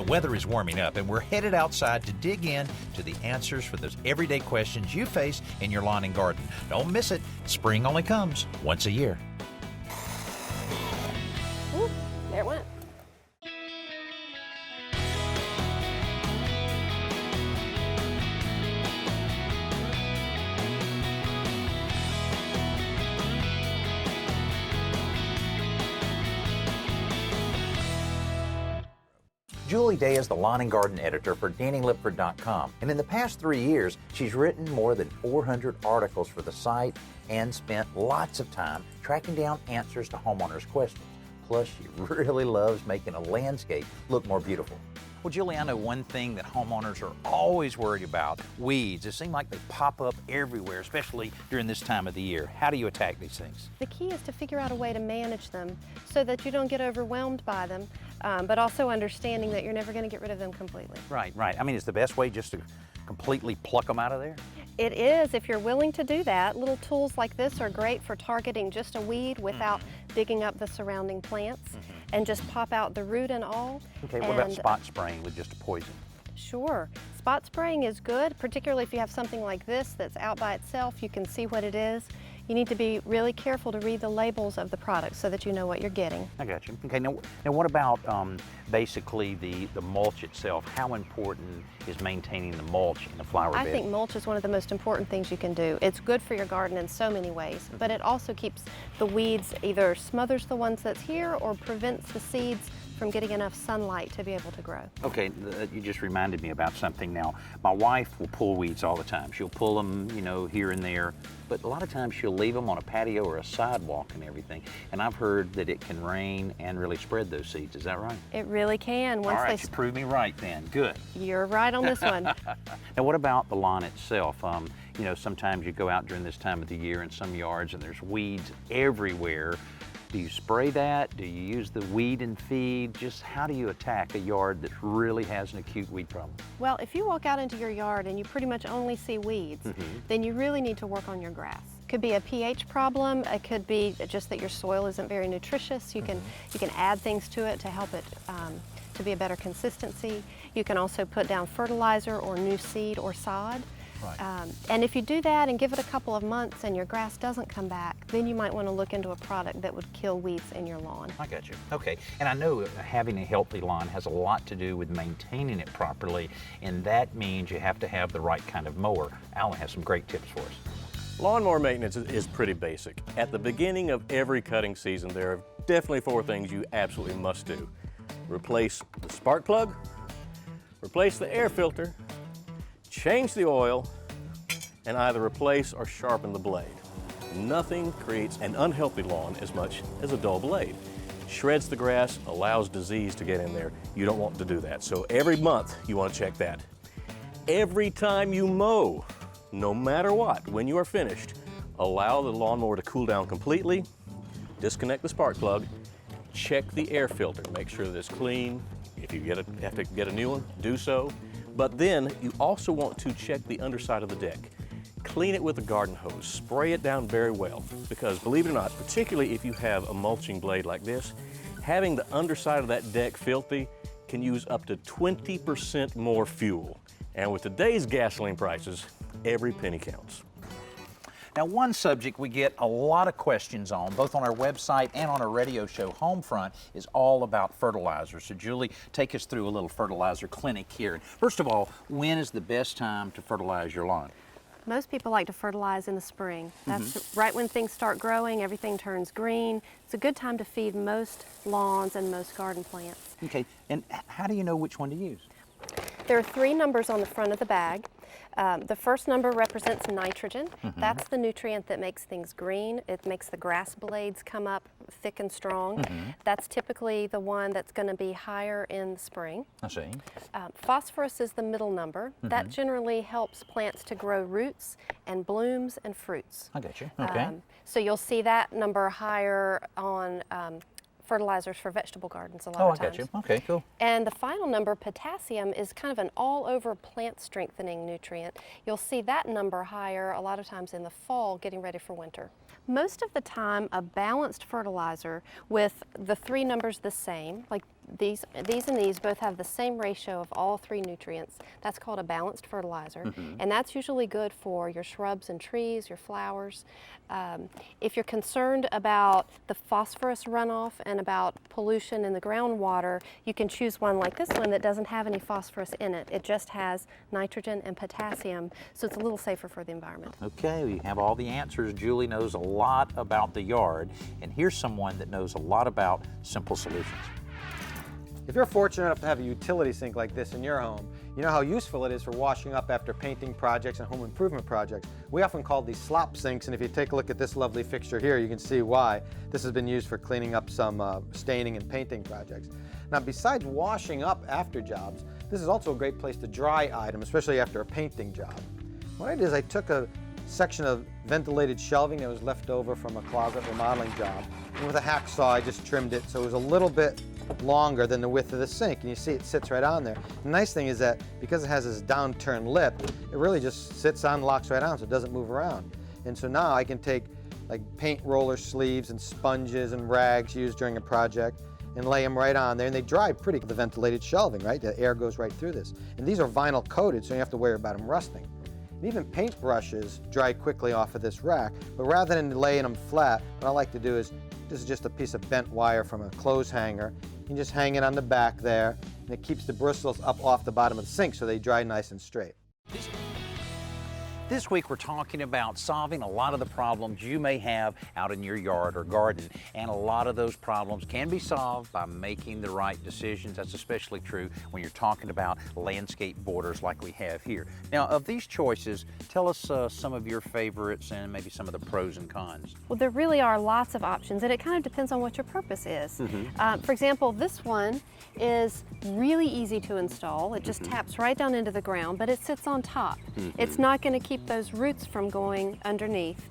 weather is warming up, and we're headed outside to dig in to the answers for those everyday questions you face in your lawn and garden. Don't miss it. Spring only comes once a year. Ooh, there it went. Julie Day is the lawn and garden editor for DannyLipford.com, and in the past 3 years, she's written more than 400 articles for the site and spent lots of time tracking down answers to homeowners' questions. Plus, she really loves making a landscape look more beautiful. Well, Julie, I know one thing that homeowners are always worried about, weeds. It seems like they pop up everywhere, especially during this time of the year. How do you attack these things? The key is to figure out a way to manage them so that you don't get overwhelmed by them, but also understanding that you're never going to get rid of them completely. Right. I mean, is the best way just to completely pluck them out of there? It is, if you're willing to do that. Little tools like this are great for targeting just a weed without digging up the surrounding plants, and just pop out the root and all. Okay, what about spot spraying with just a poison? Sure. Spot spraying is good, particularly if you have something like this that's out by itself. You can see what it is. You need to be really careful to read the labels of the product so that you know what you're getting. I got you. Okay, now what about basically the mulch itself? How important is maintaining the mulch in the flower bed? I think mulch is one of the most important things you can do. It's good for your garden in so many ways, but it also keeps the weeds, either smothers the ones that's here or prevents the seeds from getting enough sunlight to be able to grow. Okay, you just reminded me about something now. My wife will pull weeds all the time. She'll pull them, here and there, but a lot of times she'll leave them on a patio or a sidewalk and everything. And I've heard that it can rain and really spread those seeds. Is that right? It really can. All right, you proved me right then. Good. You're right on this one. Now, what about the lawn itself? Sometimes you go out during this time of the year in some yards and there's weeds everywhere. Do you spray that? Do you use the weed and feed? Just how do you attack a yard that really has an acute weed problem? Well, if you walk out into your yard and you pretty much only see weeds, then you really need to work on your grass. It could be a pH problem. It could be just that your soil isn't very nutritious. You can add things to it to help it to be a better consistency. You can also put down fertilizer or new seed or sod. Right. And if you do that and give it a couple of months and your grass doesn't come back, then you might want to look into a product that would kill weeds in your lawn. I got you. Okay, and I know having a healthy lawn has a lot to do with maintaining it properly, and that means you have to have the right kind of mower. Alan has some great tips for us. Lawnmower maintenance is pretty basic. At the beginning of every cutting season, there are definitely 4 things you absolutely must do. Replace the spark plug, replace the air filter, change the oil, and either replace or sharpen the blade. Nothing creates an unhealthy lawn as much as a dull blade. Shreds the grass, allows disease to get in there. You don't want to do that. So every month you want to check that. Every time you mow, no matter what, when you are finished, allow the lawnmower to cool down completely, disconnect the spark plug, check the air filter, make sure that it's clean. If you have to get a new one, do so. But then you also want to check the underside of the deck. Clean it with a garden hose, spray it down very well, because believe it or not, particularly if you have a mulching blade like this, having the underside of that deck filthy can use up to 20% more fuel. And with today's gasoline prices, every penny counts. Now, one subject we get a lot of questions on, both on our website and on our radio show, Homefront, is all about fertilizer. So, Julie, take us through a little fertilizer clinic here. First of all, when is the best time to fertilize your lawn? Most people like to fertilize in the spring. That's right when things start growing, everything turns green. It's a good time to feed most lawns and most garden plants. Okay, and how do you know which one to use? There are 3 numbers on the front of the bag. The first number represents nitrogen. That's the nutrient that makes things green. It makes the grass blades come up thick and strong. That's typically the one that's going to be higher in the spring. I see. Phosphorus is the middle number. That generally helps plants to grow roots and blooms and fruits. I got you. Okay. So you'll see that number higher on fertilizers for vegetable gardens a lot of times. Oh, I got you. Okay, cool. And the final number, potassium, is kind of an all-over plant strengthening nutrient. You'll see that number higher a lot of times in the fall, getting ready for winter. Most of the time, a balanced fertilizer with the 3 numbers the same, like These and these both have the same ratio of all 3 nutrients. That's called a balanced fertilizer, and that's usually good for your shrubs and trees, your flowers. If you're concerned about the phosphorus runoff and about pollution in the groundwater, you can choose one like this one that doesn't have any phosphorus in it. It just has nitrogen and potassium, so it's a little safer for the environment. Okay, we have all the answers. Julie knows a lot about the yard, and here's someone that knows a lot about simple solutions. If you're fortunate enough to have a utility sink like this in your home, you know how useful it is for washing up after painting projects and home improvement projects. We often call these slop sinks, and if you take a look at this lovely fixture here, you can see why. This has been used for cleaning up some staining and painting projects. Now, besides washing up after jobs, this is also a great place to dry items, especially after a painting job. What I did is I took a section of ventilated shelving that was left over from a closet remodeling job, and with a hacksaw I just trimmed it so it was a little bit longer than the width of the sink, and you see it sits right on there. The nice thing is that because it has this downturned lip, it really just sits on, locks right on, so it doesn't move around. And so now I can take like paint roller sleeves and sponges and rags used during a project and lay them right on there, and they dry pretty good. The ventilated shelving, right? The air goes right through this. And these are vinyl coated, so you don't have to worry about them rusting. And even paint brushes dry quickly off of this rack, but rather than laying them flat, what I like to do is, this is just a piece of bent wire from a clothes hanger. You can just hang it on the back there, and it keeps the bristles up off the bottom of the sink so they dry nice and straight. This week we're talking about solving a lot of the problems you may have out in your yard or garden, and a lot of those problems can be solved by making the right decisions. That's especially true when you're talking about landscape borders like we have here. Now, of these choices, tell us some of your favorites and maybe some of the pros and cons. Well, there really are lots of options, and it kind of depends on what your purpose is. For example, this one is really easy to install. It just taps right down into the ground, but it sits on top. It's not going to keep those roots from going underneath.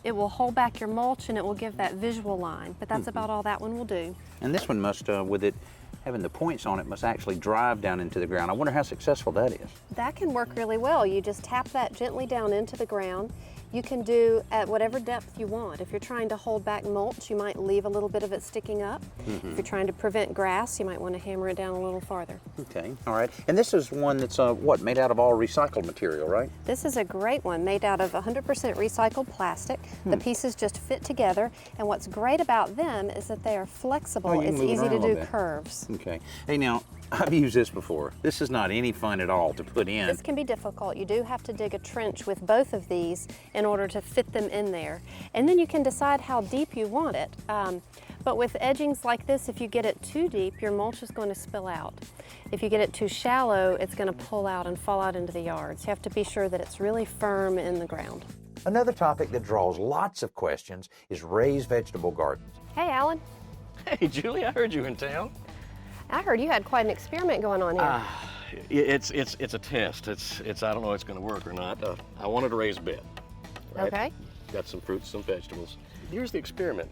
It will hold back your mulch, and it will give that visual line, but that's about all that one will do. And this one must, with it having the points on it, must actually drive down into the ground. I wonder how successful that is. That can work really well. You just tap that gently down into the ground. You can do at whatever depth you want. If you're trying to hold back mulch, you might leave a little bit of it sticking up. If you're trying to prevent grass, you might want to hammer it down a little farther. Okay, all right. And this is one that's, what, made out of all recycled material, right? This is a great one, made out of 100% recycled plastic. The pieces just fit together, and what's great about them is that they are flexible. It's easy to do curves. Okay. Hey, now, I've used this before. This is not any fun at all to put in. This can be difficult. You do have to dig a trench with both of these in order to fit them in there. And then you can decide how deep you want it. But with edgings like this, if you get it too deep, your mulch is going to spill out. If you get it too shallow, it's going to pull out and fall out into the yard. So you have to be sure that it's really firm in the ground. Another topic that draws lots of questions is raised vegetable gardens. Hey, Alan. Hey, Julie, I heard you in town. I heard you had quite an experiment going on here. It's a test. It's I don't know if it's going to work or not. I wanted to raise a bed. Right? Okay. Got some fruits, some vegetables. Here's the experiment.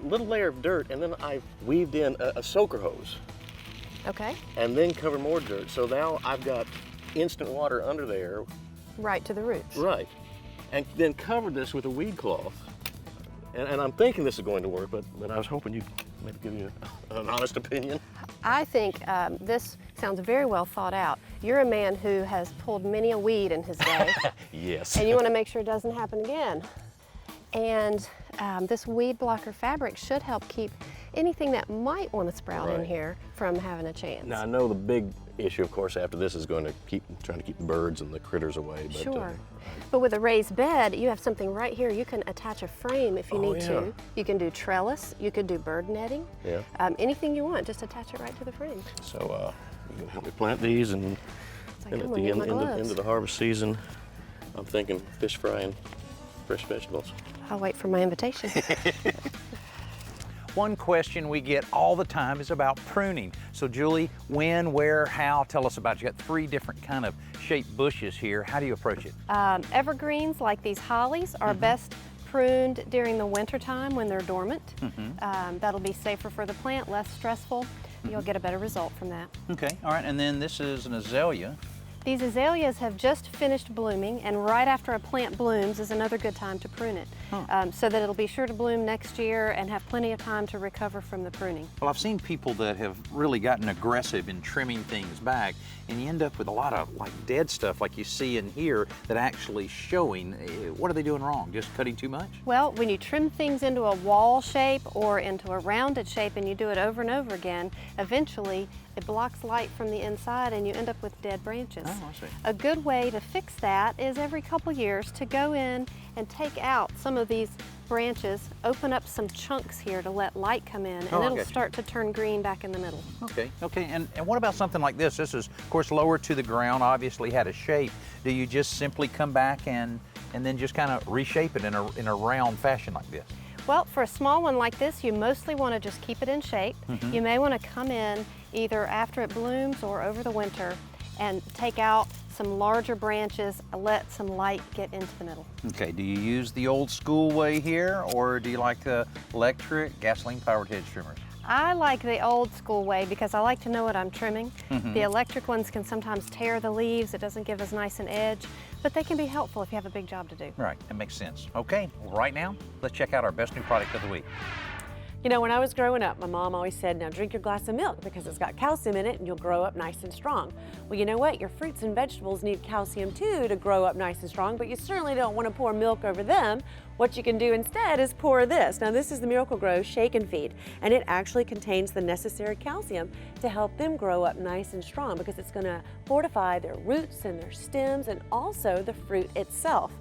A little layer of dirt, and then I weaved in a soaker hose. Okay. And then covered more dirt. So now I've got instant water under there. Right to the roots. Right. And then covered this with a weed cloth. And I'm thinking this is going to work, but I was hoping you'd maybe give me an honest opinion. I think this sounds very well thought out. You're a man who has pulled many a weed in his day. Yes. And you want to make sure it doesn't happen again. And this weed blocker fabric should help keep anything that might want to sprout in here from having a chance. Now I know the big issue, of course, after this is going to trying to keep the birds and the critters away. But, sure. But with a raised bed, you have something right here. You can attach a frame if you need to. You can do trellis. You could do bird netting. Yeah. Anything you want, just attach it right to the frame. So you can help me plant these, and Like, at the end of the harvest season, I'm thinking fish fry and fresh vegetables. I'll wait for my invitation. One question we get all the time is about pruning. So Julie, when, where, how? Tell us about it. You got 3 different kind of shaped bushes here. How do you approach it? Evergreens like these hollies are best pruned during the winter time when they're dormant. That'll be safer for the plant, less stressful. You'll get a better result from that. Okay, all right, and then this is an azalea. These azaleas have just finished blooming, and right after a plant blooms is another good time to prune it. so that it'll be sure to bloom next year and have plenty of time to recover from the pruning. Well, I've seen people that have really gotten aggressive in trimming things back, and you end up with a lot of like dead stuff like you see in here that actually showing. What are they doing wrong? Just cutting too much? Well, when you trim things into a wall shape or into a rounded shape and you do it over and over again, eventually it blocks light from the inside and you end up with dead branches. Oh, I see. A good way to fix that is every couple years to go in and take out some of these branches, open up some chunks here to let light come in, and it'll start to turn green back in the middle. Okay, and what about something like this? This is, of course, lower to the ground, obviously had a shape. Do you just simply come back and then just kind of reshape it in a round fashion like this? Well, for a small one like this, you mostly want to just keep it in shape. You may want to come in either after it blooms or over the winter and take out some larger branches, let some light get into the middle. Okay, do you use the old school way here, or do you like the electric, gasoline-powered hedge trimmers? I like the old school way because I like to know what I'm trimming. The electric ones can sometimes tear the leaves. It doesn't give as nice an edge, but they can be helpful if you have a big job to do. Right, that makes sense. Okay, well, right now, let's check out our best new product of the week. You know, when I was growing up, my mom always said, now drink your glass of milk because it's got calcium in it and you'll grow up nice and strong. Well, you know what? Your fruits and vegetables need calcium too to grow up nice and strong, but you certainly don't want to pour milk over them. What you can do instead is pour this. Now, this is the Miracle-Gro Shake and Feed, and it actually contains the necessary calcium to help them grow up nice and strong because it's going to fortify their roots and their stems and also the fruit itself.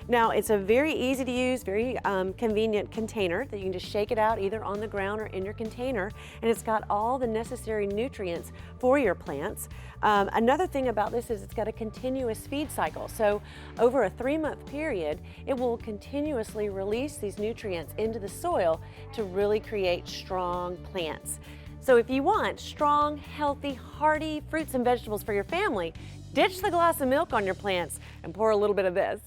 Now, it's a very easy to use, very convenient container that you can just shake it out either on the ground or in your container, and it's got all the necessary nutrients for your plants. Another thing about this is it's got a continuous feed cycle. So over a 3-month period, it will continuously release these nutrients into the soil to really create strong plants. So if you want strong, healthy, hearty fruits and vegetables for your family, ditch the glass of milk on your plants and pour a little bit of this.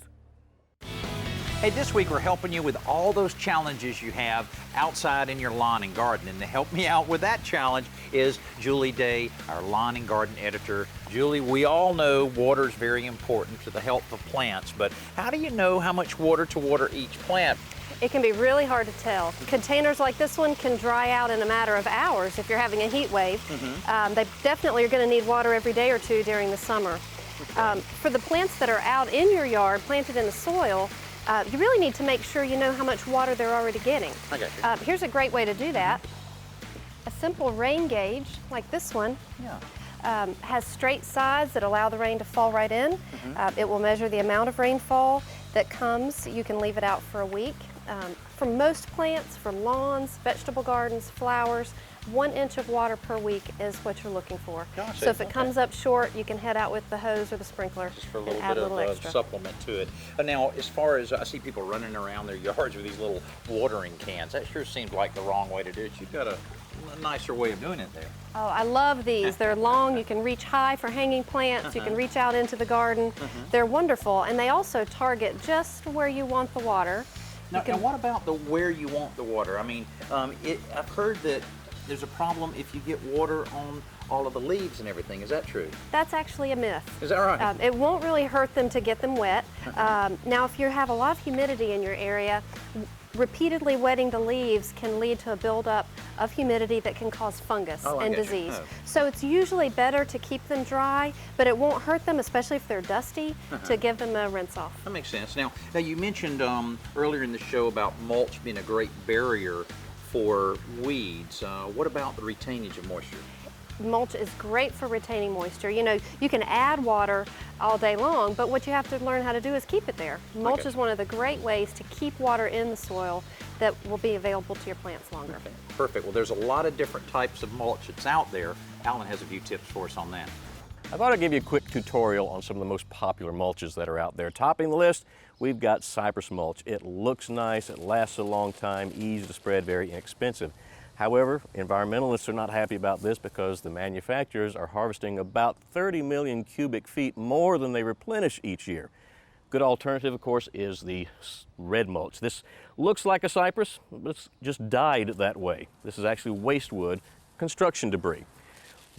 Hey, this week we're helping you with all those challenges you have outside in your lawn and garden. And to help me out with that challenge is Julie Day, our lawn and garden editor. Julie, we all know water is very important to the health of plants, but how do you know how much water to water each plant? It can be really hard to tell. Containers like this one can dry out in a matter of hours if you're having a heat wave. They definitely are going to need water every day or two during the summer. For the plants that are out in your yard, planted in the soil, you really need to make sure you know how much water they're already getting. I got you. Here's a great way to do that. A simple rain gauge, like this one, has straight sides that allow the rain to fall right in. It will measure the amount of rainfall that comes. You can leave it out for a week. For most plants, for lawns, vegetable gardens, flowers, 1 inch of water per week is what you're looking for. Gotcha. So if it comes up short, you can head out with the hose or the sprinkler Just for a and little add bit a little of extra. supplement to it. Now, as far as I see people running around their yards with these little watering cans, that sure seems like the wrong way to do it. You've got a nicer way of doing it there. Oh, I love these. They're long. You can reach high for hanging plants. You can reach out into the garden. They're wonderful, and they also target just where you want the water. Now, and what about the where you want the water? I mean, I've heard that there's a problem if you get water on all of the leaves and everything. Is that true? That's actually a myth. Is that right? It won't really hurt them to get them wet. Now, if you have a lot of humidity in your area, repeatedly wetting the leaves can lead to a buildup of humidity that can cause fungus and disease. So it's usually better to keep them dry, but it won't hurt them, especially if they're dusty, to give them a rinse off. That makes sense. Now you mentioned earlier in the show about mulch being a great barrier for weeds. What about the retainage of moisture? Mulch is great for retaining moisture. You know, you can add water all day long, but what you have to learn how to do is keep it there. Mulch is one of the great ways to keep water in the soil that will be available to your plants longer. Okay. Perfect. Well, there's a lot of different types of mulch that's out there. Alan has a few tips for us on that. I thought I'd give you a quick tutorial on some of the most popular mulches that are out there. Topping the list, we've got cypress mulch. It looks nice, it lasts a long time, easy to spread, very inexpensive. However, environmentalists are not happy about this because the manufacturers are harvesting about 30 million cubic feet more than they replenish each year. Good alternative, of course, is the red mulch. This looks like a cypress, but it's just dyed that way. This is actually waste wood, construction debris.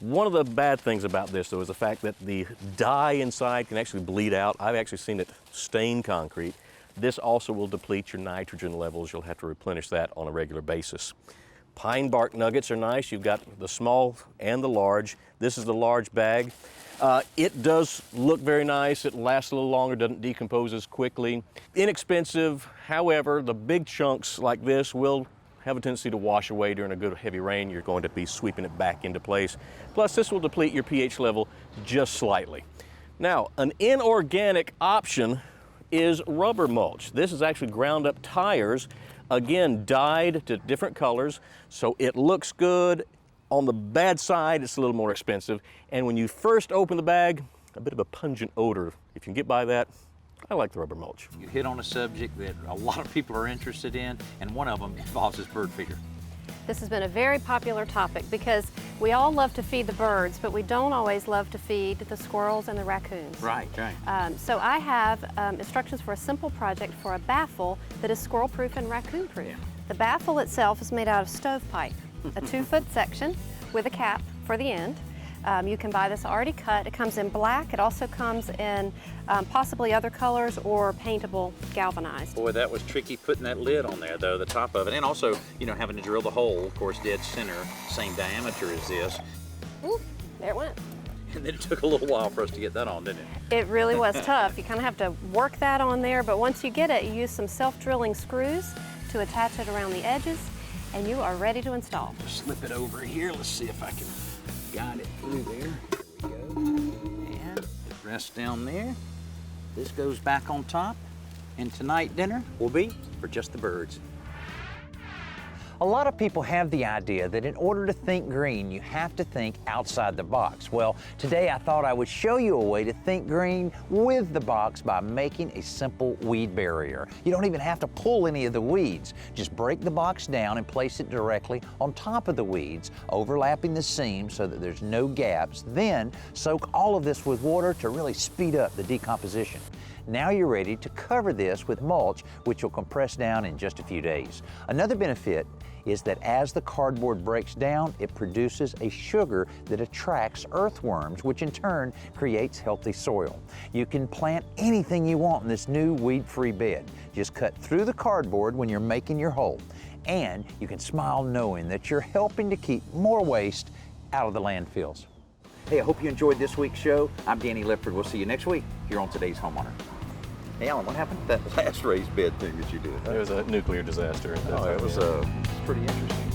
One of the bad things about this, though, is the fact that the dye inside can actually bleed out. I've actually seen it stain concrete. This also will deplete your nitrogen levels. You'll have to replenish that on a regular basis. Pine bark nuggets are nice. You've got the small and the large. This is the large bag. It does look very nice. It lasts a little longer, doesn't decompose as quickly. Inexpensive, however, the big chunks like this will have a tendency to wash away during a good heavy rain. You're going to be sweeping it back into place. Plus, this will deplete your pH level just slightly. Now, an inorganic option is rubber mulch. This is actually ground up tires, again, dyed to different colors, so it looks good. On the bad side, it's a little more expensive. And when you first open the bag, a bit of a pungent odor. If you can get by that, I like the rubber mulch. You hit on a subject that a lot of people are interested in, and one of them involves this bird feeder. This has been a very popular topic because we all love to feed the birds, but we don't always love to feed the squirrels and the raccoons. Right. So I have instructions for a simple project for a baffle that is squirrel-proof and raccoon-proof. Yeah. The baffle itself is made out of stovepipe, a 2-foot section with a cap for the end. You can buy this already cut. It comes in black. It also comes in possibly other colors or paintable galvanized. Boy, that was tricky putting that lid on there, though, the top of it. And also, you know, having to drill the hole, of course, dead center, same diameter as this. Ooh, there it went. And then it took a little while for us to get that on, didn't it? It really was tough. You kind of have to work that on there, but once you get it, you use some self-drilling screws to attach it around the edges, and you are ready to install. Slip it over here. Let's see if I can guide it through there. There we go. And it rests down there. This goes back on top. And tonight dinner will be for just the birds. A lot of people have the idea that in order to think green, you have to think outside the box. Well, today I thought I would show you a way to think green with the box by making a simple weed barrier. You don't even have to pull any of the weeds. Just break the box down and place it directly on top of the weeds, overlapping the seams so that there's no gaps. Then soak all of this with water to really speed up the decomposition. Now you're ready to cover this with mulch, which will compress down in just a few days. Another benefit is that as the cardboard breaks down, it produces a sugar that attracts earthworms, which in turn creates healthy soil. You can plant anything you want in this new weed-free bed. Just cut through the cardboard when you're making your hole. And you can smile knowing that you're helping to keep more waste out of the landfills. Hey, I hope you enjoyed this week's show. I'm Danny Lipford. We'll see you next week here on Today's Homeowner. Hey, Alan, what happened to that last raised bed thing that you did? It was a nuclear disaster. Oh, it was pretty interesting.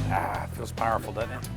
It feels powerful, doesn't it?